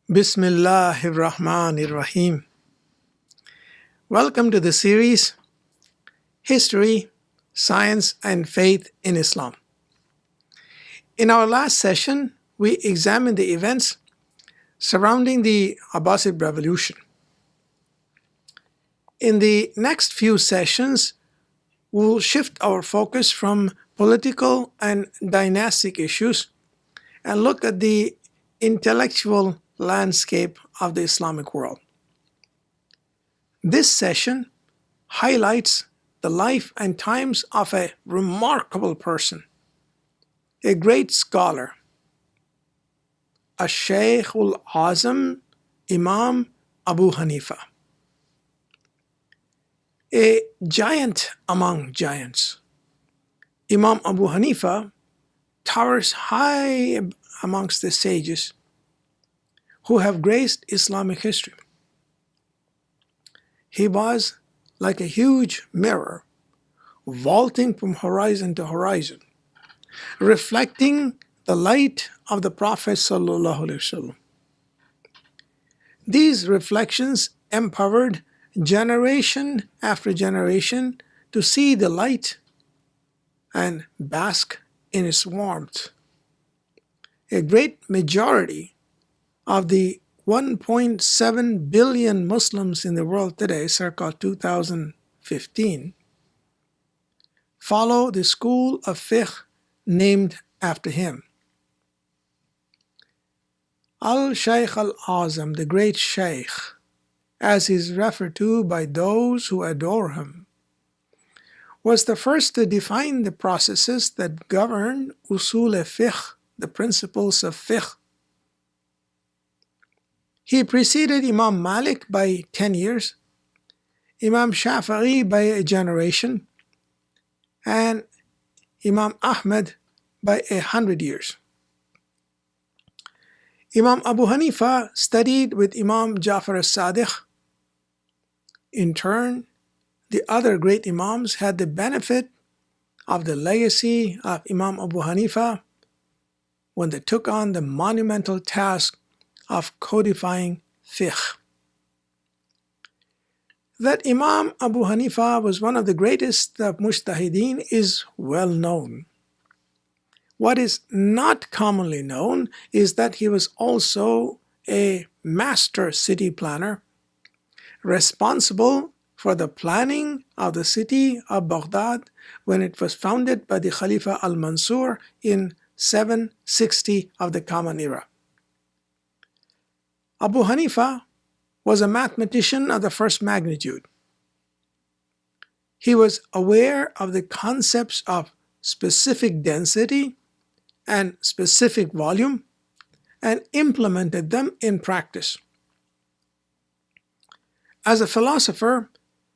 Bismillahir Rahmanir Rahim. Welcome to the series History, Science and Faith in Islam. In our last session, we examined the events surrounding the Abbasid Revolution. In the next few sessions, we will shift our focus from political and dynastic issues and look at the intellectual landscape of the Islamic world. This session highlights the life and times of a remarkable person, a great scholar, Shaykh al-Azam Imam Abu Hanifa, a giant among giants. Imam Abu Hanifa towers high amongst the sages who have graced Islamic history. He was like a huge mirror, vaulting from horizon to horizon, reflecting the light of the Prophet ﷺ. These reflections empowered generation after generation to see the light and bask in its warmth. A great majority of the 1.7 billion Muslims in the world today, circa 2015, follow the school of fiqh named after him. Al-Shaykh al-Azam, the great Shaykh, as he is referred to by those who adore him, was the first to define the processes that govern usul fiqh, the principles of fiqh. He preceded Imam Malik by 10 years, Imam Shafi'i by a generation, and Imam Ahmed by 100 years. Imam Abu Hanifa studied with Imam Ja'far as-Sadiq. In turn, the other great Imams had the benefit of the legacy of Imam Abu Hanifa when they took on the monumental task of codifying fiqh. That Imam Abu Hanifa was one of the greatest of mujtahideen is well known. What is not commonly known is that he was also a master city planner, responsible for the planning of the city of Baghdad when it was founded by the Khalifa al-Mansur in 760 of the Common Era. Abu Hanifa was a mathematician of the first magnitude. He was aware of the concepts of specific density and specific volume and implemented them in practice. As a philosopher,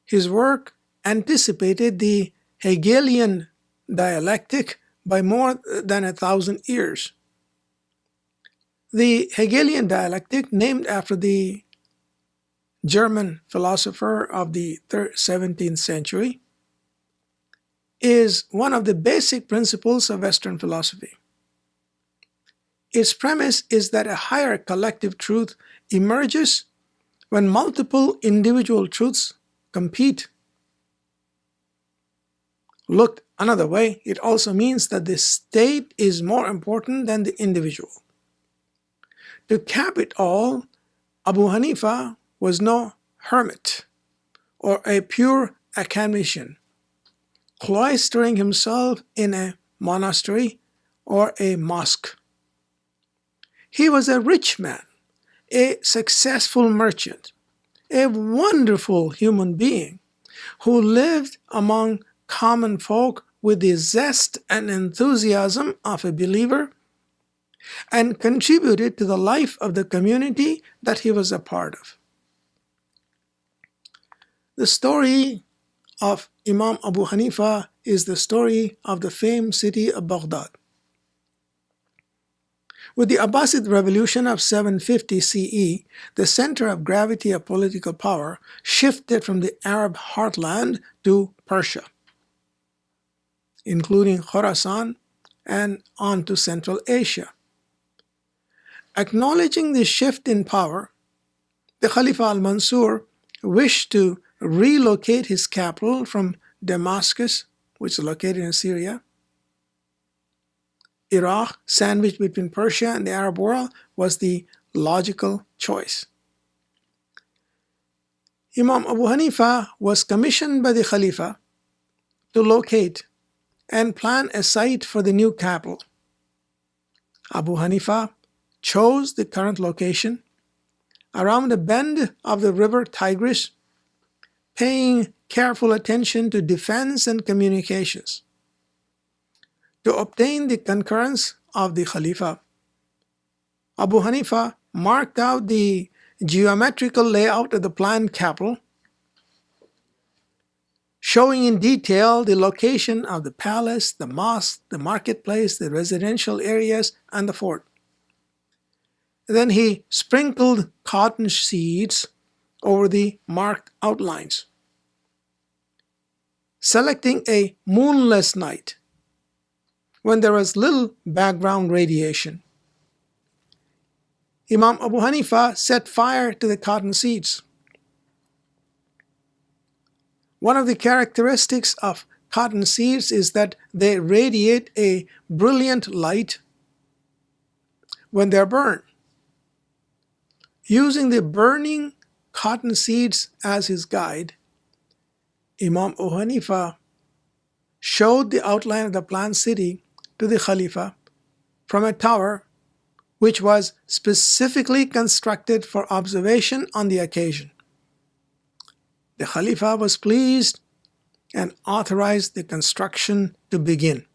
his work anticipated the Hegelian dialectic by more than 1,000 years. The Hegelian dialectic, named after the German philosopher of the 17th century, is one of the basic principles of Western philosophy. Its premise is that a higher collective truth emerges when multiple individual truths compete. Looked another way, it also means that the state is more important than the individual. To cap it all, Abu Hanifa was no hermit or a pure academician, cloistering himself in a monastery or a mosque. He was a rich man, a successful merchant, a wonderful human being who lived among common folk with the zest and enthusiasm of a believer and contributed to the life of the community that he was a part of. The story of Imam Abu Hanifa is the story of the famed city of Baghdad. With the Abbasid Revolution of 750 CE, the center of gravity of political power shifted from the Arab heartland to Persia, including Khorasan and on to Central Asia. Acknowledging the shift in power, the Khalifa al-Mansur wished to relocate his capital from Damascus, which is located in Syria. Iraq, sandwiched between Persia and the Arab world, was the logical choice. Imam Abu Hanifa was commissioned by the Khalifa to locate and plan a site for the new capital. Abu Hanifa chose the current location around a bend of the river Tigris, paying careful attention to defense and communications. To obtain the concurrence of the Khalifa, Abu Hanifa marked out the geometrical layout of the planned capital, showing in detail the location of the palace, the mosque, the marketplace, the residential areas, and the fort. Then he sprinkled cotton seeds over the marked outlines. Selecting a moonless night, when there was little background radiation, Imam Abu Hanifa set fire to the cotton seeds. One of the characteristics of cotton seeds is that they radiate a brilliant light when they're burned. Using the burning cotton seeds as his guide, Imam Abu Hanifa showed the outline of the planned city to the Khalifa from a tower which was specifically constructed for observation on the occasion. The Khalifa was pleased and authorized the construction to begin.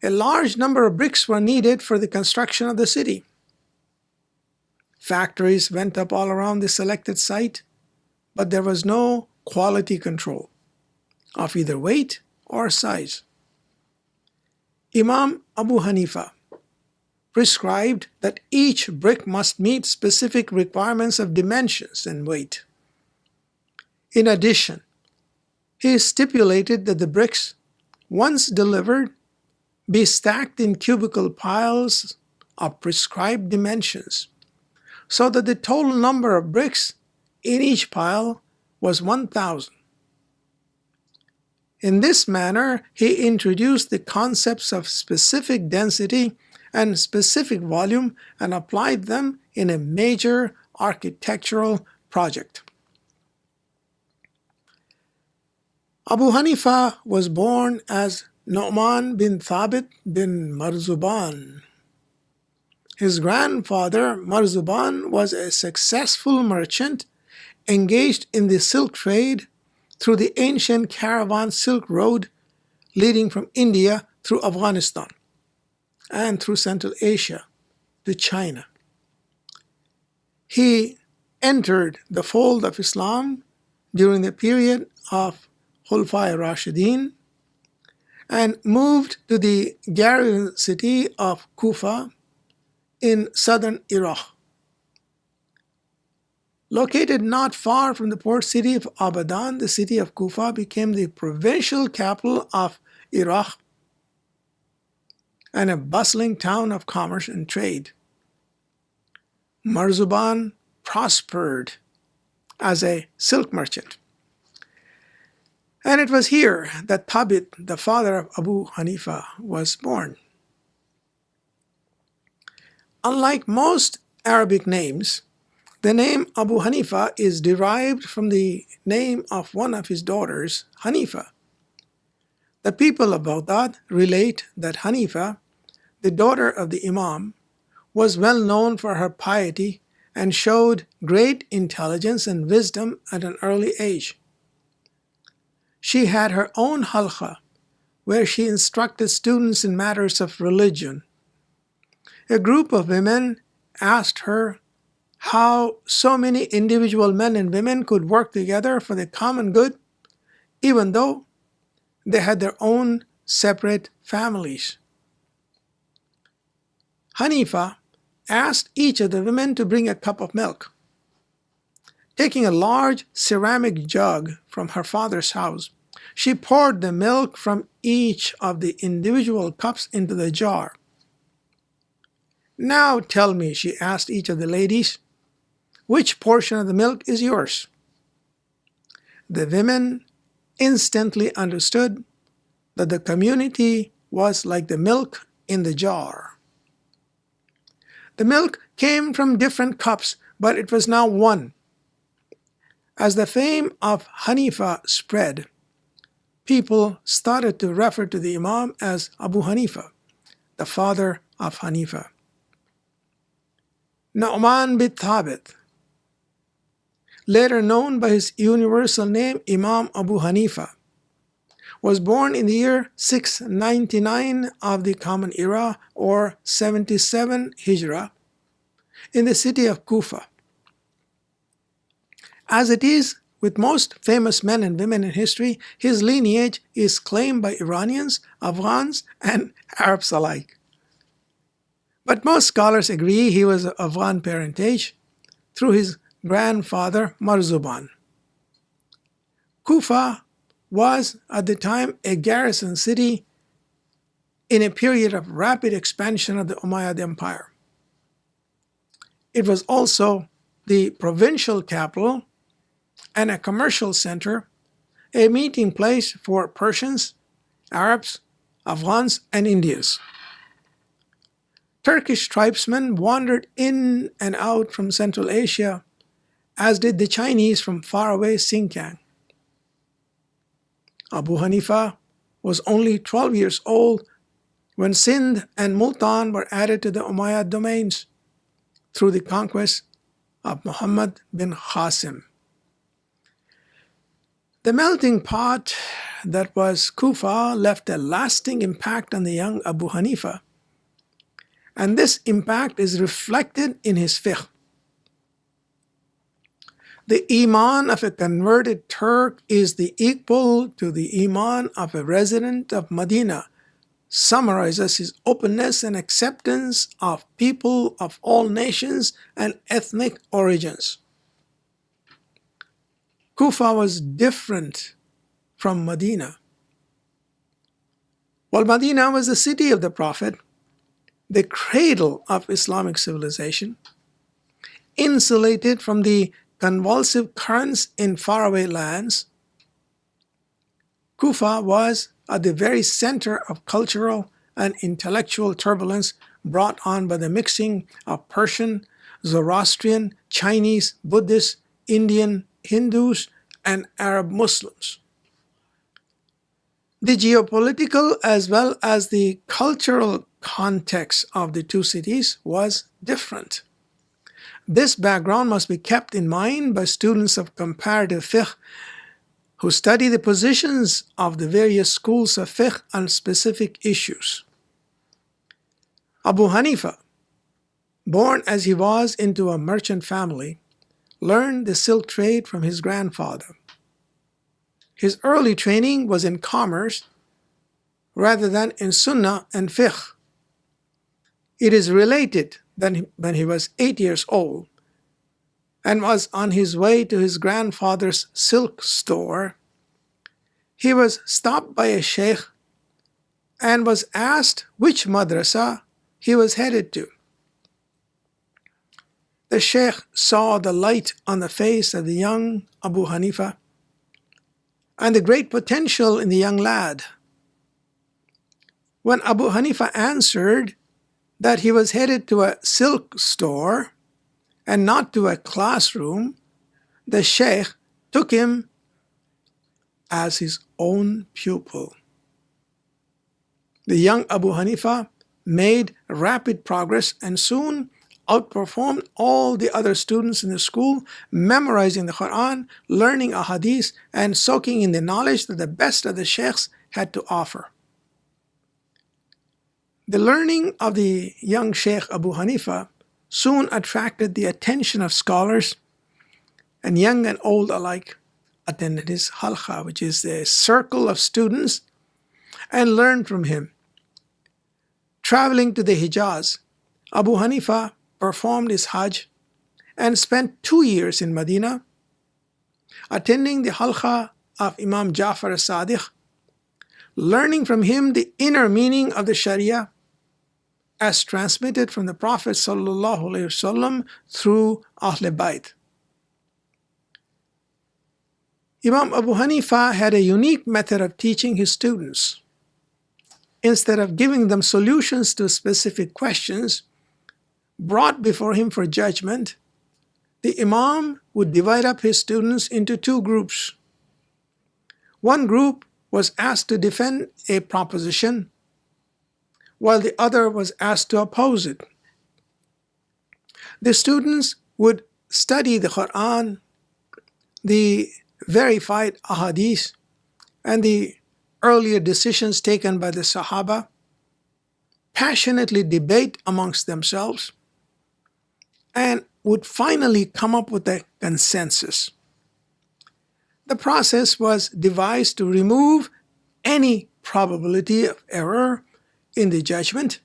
A large number of bricks were needed for the construction of the city. Factories went up all around the selected site, but there was no quality control of either weight or size. Imam Abu Hanifa prescribed that each brick must meet specific requirements of dimensions and weight. In addition, he stipulated that the bricks, once delivered, be stacked in cubical piles of prescribed dimensions, so that the total number of bricks in each pile was 1,000. In this manner, he introduced the concepts of specific density and specific volume and applied them in a major architectural project. Abu Hanifa was born as Nu'man bin Thabit bin Marzuban. His grandfather, Marzuban, was a successful merchant engaged in the silk trade through the ancient caravan Silk Road leading from India through Afghanistan and through Central Asia to China. He entered the fold of Islam during the period of Khulafai Rashidin and moved to the garrison city of Kufa in southern Iraq. Located not far from the port city of Abadan, the city of Kufa became the provincial capital of Iraq and a bustling town of commerce and trade. Marzuban prospered as a silk merchant. And it was here that Thabit, the father of Abu Hanifa, was born. Unlike most Arabic names, the name Abu Hanifa is derived from the name of one of his daughters, Hanifa. The people of Baghdad relate that Hanifa, the daughter of the Imam, was well known for her piety and showed great intelligence and wisdom at an early age. She had her own halqa, where she instructed students in matters of religion. A group of women asked her how so many individual men and women could work together for the common good, even though they had their own separate families. Hanifa asked each of the women to bring a cup of milk. Taking a large ceramic jug from her father's house, she poured the milk from each of the individual cups into the jar. Now tell me, she asked each of the ladies, which portion of the milk is yours? The women instantly understood that the community was like the milk in the jar. The milk came from different cups, but it was now one. As the fame of Hanifa spread, people started to refer to the Imam as Abu Hanifa, the father of Hanifa. Nu'man bin Thabit, later known by his universal name Imam Abu Hanifa, was born in the year 699 of the Common Era, or 77 Hijrah, in the city of Kufa. As it is with most famous men and women in history, his lineage is claimed by Iranians, Afghans, and Arabs alike. But most scholars agree he was of Afghan parentage through his grandfather Marzuban. Kufa was at the time a garrison city in a period of rapid expansion of the Umayyad Empire. It was also the provincial capital and a commercial center, a meeting place for Persians, Arabs, Afghans, and Indians. Turkish tribesmen wandered in and out from Central Asia, as did the Chinese from faraway Xinjiang. Abu Hanifa was only 12 years old when Sindh and Multan were added to the Umayyad domains through the conquest of Muhammad bin Qasim. The melting pot that was Kufa left a lasting impact on the young Abu Hanifa, and this impact is reflected in his fiqh. The iman of a converted Turk is the equal to the iman of a resident of Medina, summarizes his openness and acceptance of people of all nations and ethnic origins. Kufa was different from Medina. While Medina was the city of the Prophet, the cradle of Islamic civilization, insulated from the convulsive currents in faraway lands, Kufa was at the very center of cultural and intellectual turbulence brought on by the mixing of Persian, Zoroastrian, Chinese, Buddhist, Indian, Hindus, and Arab Muslims. The geopolitical as well as the cultural context of the two cities was different. This background must be kept in mind by students of comparative fiqh who study the positions of the various schools of fiqh on specific issues. Abu Hanifa, born as he was into a merchant family, learned the silk trade from his grandfather. His early training was in commerce rather than in sunnah and fiqh. It is related that when he was 8 years old and was on his way to his grandfather's silk store, he was stopped by a sheikh and was asked which madrasa he was headed to. The sheikh saw the light on the face of the young Abu Hanifa and the great potential in the young lad. When Abu Hanifa answered that he was headed to a silk store and not to a classroom, the sheikh took him as his own pupil. The young Abu Hanifa made rapid progress and soon outperformed all the other students in the school, memorizing the Qur'an, learning ahadith, and soaking in the knowledge that the best of the sheikhs had to offer. The learning of the young Sheikh Abu Hanifa soon attracted the attention of scholars, and young and old alike attended his halqa, which is the circle of students, and learned from him. Traveling to the Hijaz, Abu Hanifa performed his Hajj and spent 2 years in Medina, attending the halqa of Imam Ja'far as-Sadiq, learning from him the inner meaning of the Sharia, as transmitted from the Prophet ﷺ through Ahl Bayt. Imam Abu Hanifa had a unique method of teaching his students. Instead of giving them solutions to specific questions brought before him for judgment, the Imam would divide up his students into two groups. One group was asked to defend a proposition, while the other was asked to oppose it. The students would study the Qur'an, the verified ahadith, and the earlier decisions taken by the Sahaba, passionately debate amongst themselves, and would finally come up with a consensus. The process was devised to remove any probability of error in the judgment,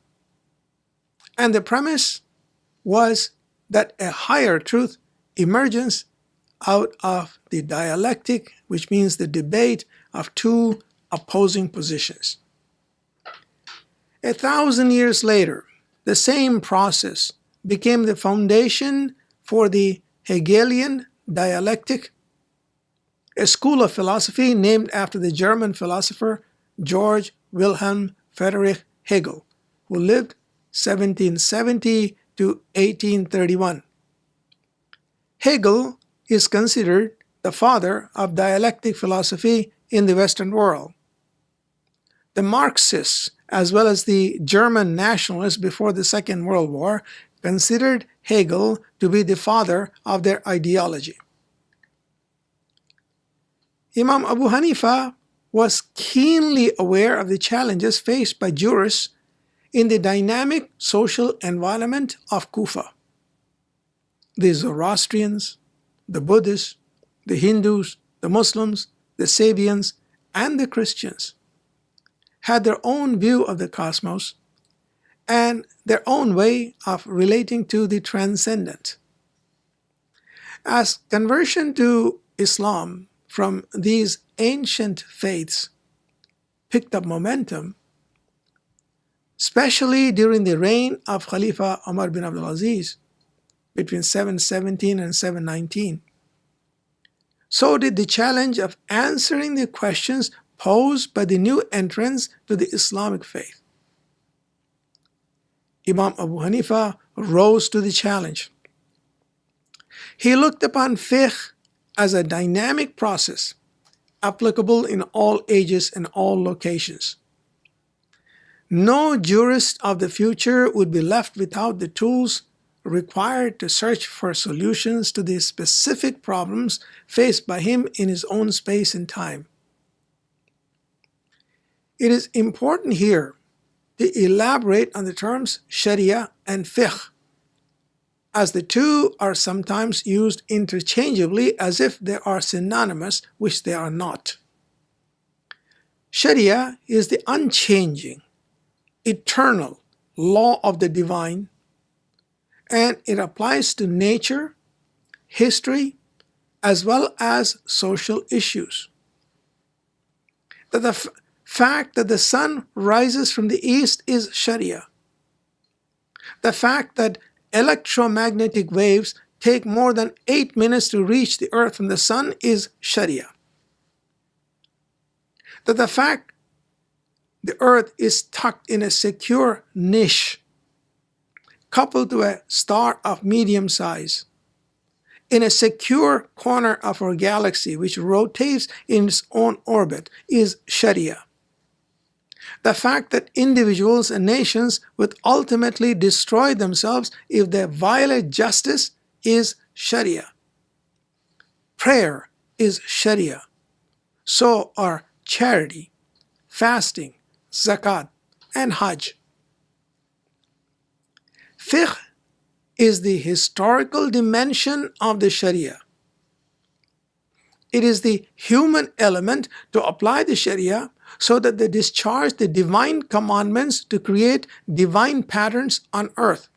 and the premise was that a higher truth emerges out of the dialectic, which means the debate of two opposing positions. 1,000 years later, the same process became the foundation for the Hegelian dialectic, a school of philosophy named after the German philosopher Georg Wilhelm Friedrich Hegel, who lived 1770 to 1831. Hegel is considered the father of dialectic philosophy in the Western world. The Marxists, as well as the German nationalists before the Second World War, considered Hegel to be the father of their ideology. Imam Abu Hanifa was keenly aware of the challenges faced by jurists in the dynamic social environment of Kufa. The Zoroastrians, the Buddhists, the Hindus, the Muslims, the Sabians, and the Christians had their own view of the cosmos and their own way of relating to the transcendent. As conversion to Islam from these ancient faiths picked up momentum, especially during the reign of Khalifa Umar bin Abdul Aziz between 717 and 719, so did the challenge of answering the questions posed by the new entrants to the Islamic faith. Imam Abu Hanifa rose to the challenge. He looked upon fiqh as a dynamic process applicable in all ages and all locations. No jurist of the future would be left without the tools required to search for solutions to the specific problems faced by him in his own space and time. It is important here to elaborate on the terms Sharia and fiqh, as the two are sometimes used interchangeably as if they are synonymous, which they are not. Sharia is the unchanging, eternal law of the divine, and it applies to nature, history, as well as social issues. The fact that the sun rises from the east is Sharia. The fact that electromagnetic waves take more than 8 minutes to reach the earth from the sun is Sharia. That the fact the earth is tucked in a secure niche, coupled to a star of medium size, in a secure corner of our galaxy which rotates in its own orbit, is Sharia. The fact that individuals and nations would ultimately destroy themselves if they violate justice is Sharia. Prayer is Sharia. So are charity, fasting, zakat, and hajj. Fiqh is the historical dimension of the Sharia. It is the human element to apply the Sharia so that they discharge the divine commandments to create divine patterns on earth.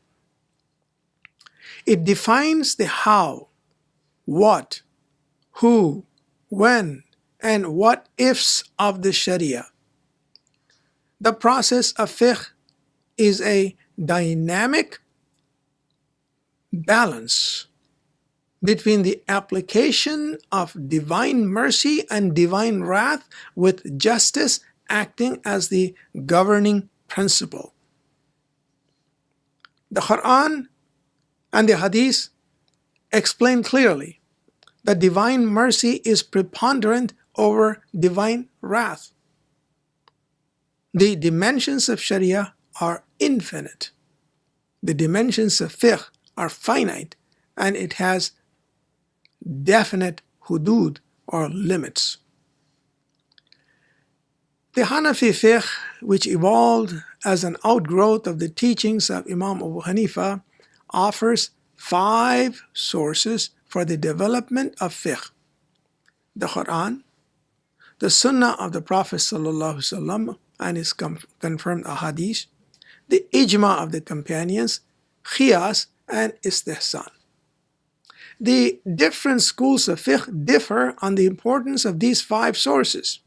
It defines the how, what, who, when, and what ifs of the Sharia. The process of fiqh is a dynamic balance between the application of divine mercy and divine wrath, with justice acting as the governing principle. The Qur'an and the Hadith explain clearly that divine mercy is preponderant over divine wrath. The dimensions of Sharia are infinite. The dimensions of fiqh are finite, and it has definite hudud, or limits. The Hanafi fiqh, which evolved as an outgrowth of the teachings of Imam Abu Hanifa, offers 5 sources for the development of fiqh: the Qur'an, the Sunnah of the Prophet ﷺ and his confirmed ahadith, the ijma of the companions, qiyas, and istihsan. The different schools of fiqh differ on the importance of these 5 sources.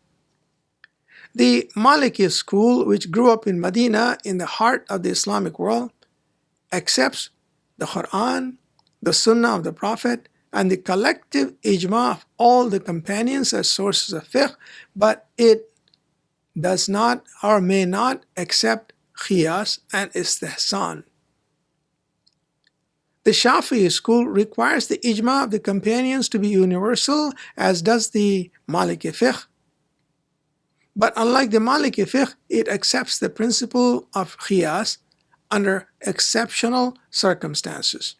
The Maliki school, which grew up in Medina in the heart of the Islamic world, accepts the Qur'an, the Sunnah of the Prophet, and the collective ijma of all the companions as sources of fiqh, but it does not or may not accept qiyas and istihsan. The Shafi'i school requires the ijma of the companions to be universal, as does the Maliki fiqh. But unlike the Maliki fiqh, it accepts the principle of qiyas under exceptional circumstances.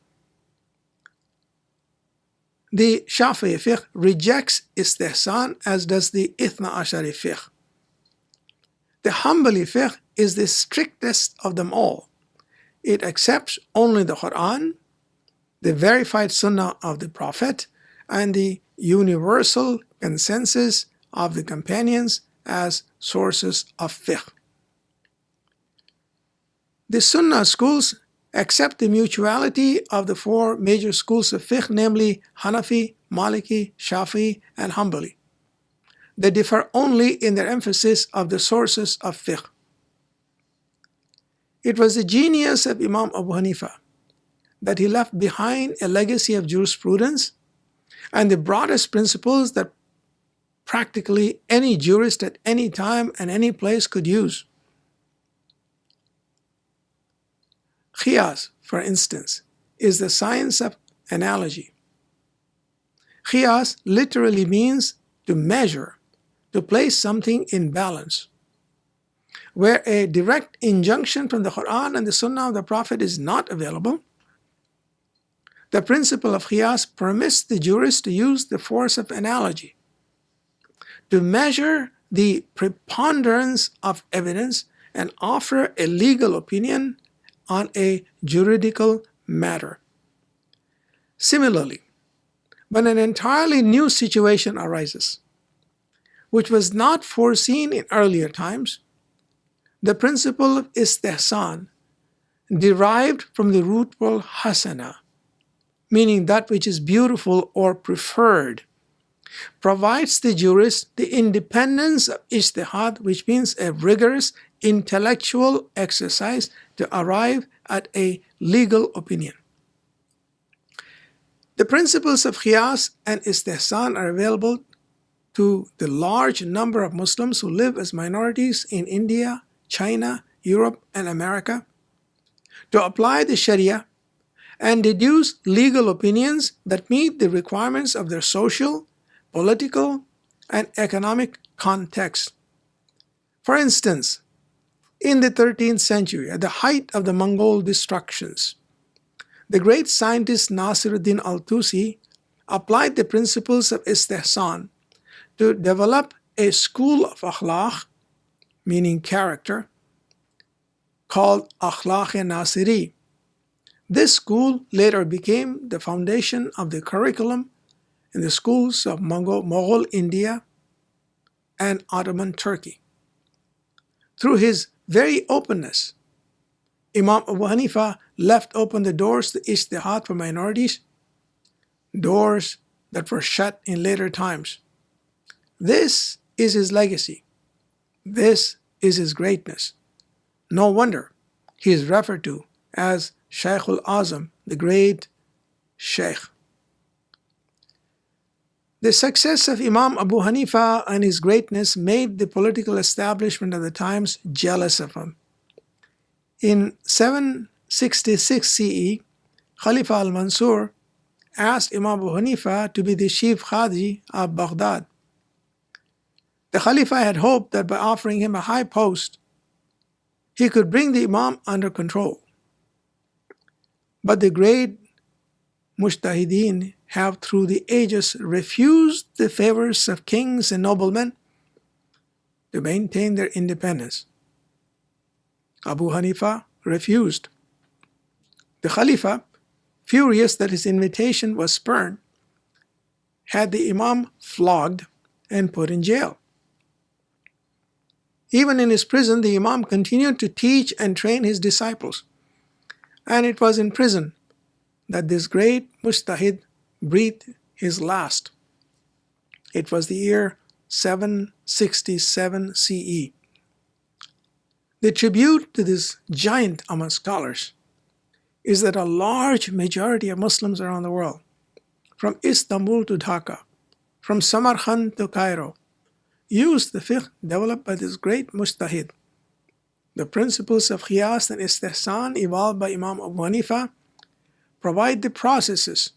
The Shafi'i fiqh rejects istihsan, as does the Ithna Ashari fiqh. The Hanbali fiqh is the strictest of them all. It accepts only the Qur'an, the verified Sunnah of the Prophet, and the universal consensus of the companions as sources of fiqh. The Sunnah schools accept the mutuality of the 4 major schools of fiqh, namely Hanafi, Maliki, Shafi'i, and Hanbali. They differ only in their emphasis of the sources of fiqh. It was the genius of Imam Abu Hanifa that he left behind a legacy of jurisprudence and the broadest principles that practically any jurist at any time and any place could use. Qiyas, for instance, is the science of analogy. Qiyas literally means to measure, to place something in balance. Where a direct injunction from the Qur'an and the Sunnah of the Prophet is not available, the principle of qiyas permits the jurist to use the force of analogy to measure the preponderance of evidence and offer a legal opinion on a juridical matter. Similarly, when an entirely new situation arises, which was not foreseen in earlier times, the principle of istihsan, derived from the root word hasana, meaning that which is beautiful or preferred, provides the jurist the independence of ijtihad, which means a rigorous intellectual exercise to arrive at a legal opinion. The principles of qiyas and istihsan are available to the large number of Muslims who live as minorities in India, China, Europe, and America, to apply the Sharia and deduce legal opinions that meet the requirements of their social, political, and economic context. For instance, in the 13th century, at the height of the Mongol destructions, the great scientist Nasiruddin al-Tusi applied the principles of istihsan to develop a school of akhlaq, meaning character, called Akhlaq-e-Nasiri. This school later became the foundation of the curriculum in the schools of Mughal India and Ottoman Turkey. Through his very openness, Imam Abu Hanifa left open the doors to ijtihad for minorities, doors that were shut in later times. This is his legacy. This is his greatness. No wonder He is referred to as Shaykh al-Azam, the great Shaykh. The success of Imam Abu Hanifa and his greatness made the political establishment of the times jealous of him. In 766 CE, Khalifa al-Mansur asked Imam Abu Hanifa to be the chief Qadi of Baghdad. The Khalifa had hoped that by offering him a high post, he could bring the Imam under control. But the great Mujtahideen have through the ages refused the favors of kings and noblemen to maintain their independence. Abu Hanifa refused. The Khalifa, furious that his invitation was spurned, had the Imam flogged and put in jail. Even in his prison, the Imam continued to teach and train his disciples. And it was in prison that this great Mujtahid breathed his last. It was the year 767 CE. The tribute to this giant among scholars is that a large majority of Muslims around the world, from Istanbul to Dhaka, from Samarkand to Cairo, used the fiqh developed by this great Mujtahid. The principles of Qiyas and Istihsan evolved by Imam Abu Hanifa provide the processes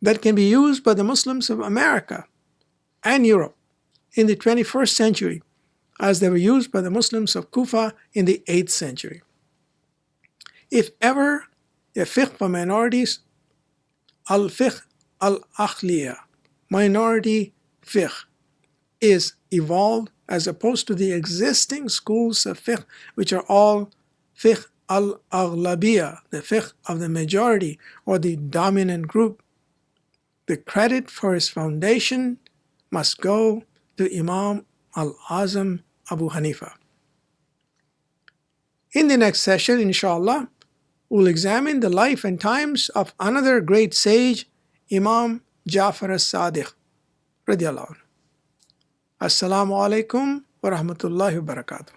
that can be used by the Muslims of America and Europe in the 21st century as they were used by the Muslims of Kufa in the 8th century. If ever a fiqh for minorities, al-fiqh al-aqliya, minority fiqh, is evolved as opposed to the existing schools of fiqh, which are all fiqh al-aghlabiyya, the fiqh of the majority or the dominant group. The credit for its foundation must go to Imam al-Azam Abu Hanifa. In the next session, inshallah, we'll examine the life and times of another great sage, Imam Ja'far as-Sadiq, radiyallahu anhu. Assalamu alaikum wa rahmatullahi wa barakatuh.